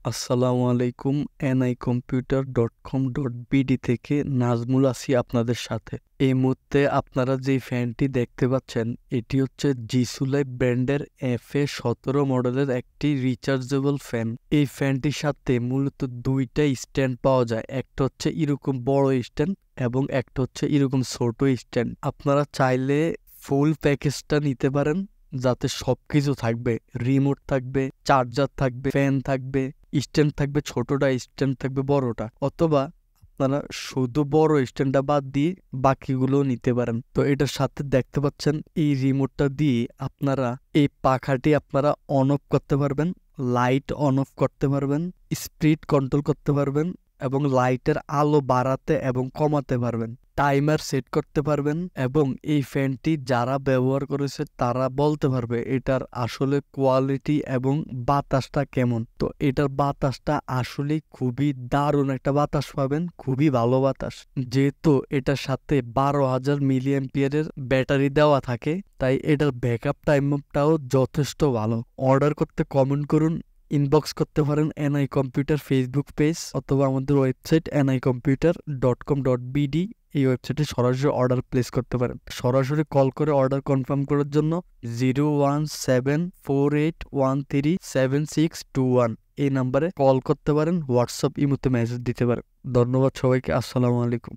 আসসালামু আলাইকুম। nicomputer.com.bd থেকে নাজমুল আছি আপনাদের সাথে। এই মুহূর্তে আপনারা যে ফ্যানটি দেখতে পাচ্ছেন এটি হচ্ছে জিসুলাই ব্র্যান্ডের FA17 মডেলের একটি রিচার্জেবল ফ্যান। এই ফ্যানটির সাথে মূলত দুইটা স্ট্যান্ড পাওয়া যায়, একটা হচ্ছে এরকম বড় স্ট্যান্ড এবং একটা হচ্ছে এরকম ছোট স্ট্যান্ড। আপনারা চাইলে ফুল প্যাকেজটা নিতে পারেন, যাতে সবকিছু থাকবে, রিমোট থাকবে, চার্জার থাকবে, ফ্যান থাকবে, স্ট্যান্ড থাকবে, ছোটটা স্ট্যান্ড থাকবে, বড়টা, অথবা আপনারা শুধু বড় স্ট্যান্ডটা বাদ দিয়ে বাকিগুলো নিতে পারেন। তো এটার সাথে দেখতে পাচ্ছেন এই রিমোটটা দিয়ে আপনারা এই পাখাটি আপনারা অন অফ করতে পারবেন, লাইট অন অফ করতে পারবেন, স্পিড কন্ট্রোল করতে পারবেন এবং লাইটের আলো বাড়াতে এবং কমাতে পারবেন, টাইমার সেট করতে পারবেন। এবং এই ফ্যানটি যারা ব্যবহার করেছে তারা বলতে পারবে এটার আসলে কোয়ালিটি এবং বাতাসটা কেমন। তো এটার বাতাসটা আসলে খুবই দারুণ একটা বাতাস পাবেন, খুবই ভালো বাতাস। যেহেতু এটার সাথে 12,000 মিলি অ্যাম্পিয়ারের ব্যাটারি দেওয়া থাকে, তাই এটার ব্যাকআপ টাইমটাও যথেষ্ট ভালো। অর্ডার করতে কমেন্ট করুন, ইনবক্স করতে পারেন NI কম্পিউটার ফেসবুক পেজ অথবা আমাদের ওয়েবসাইট nicomputer.com.bd। এই ওয়েবসাইটে সরাসরি অর্ডার প্লেস করতে পারেন। সরাসরি কল করে অর্ডার কনফার্ম করার জন্য 01748137621 এই নাম্বারে কল করতে পারেন, হোয়াটসঅ্যাপ ইমোতে মেসেজ দিতে পারেন। ধন্যবাদ সবাইকে। আসসালামু আলাইকুম।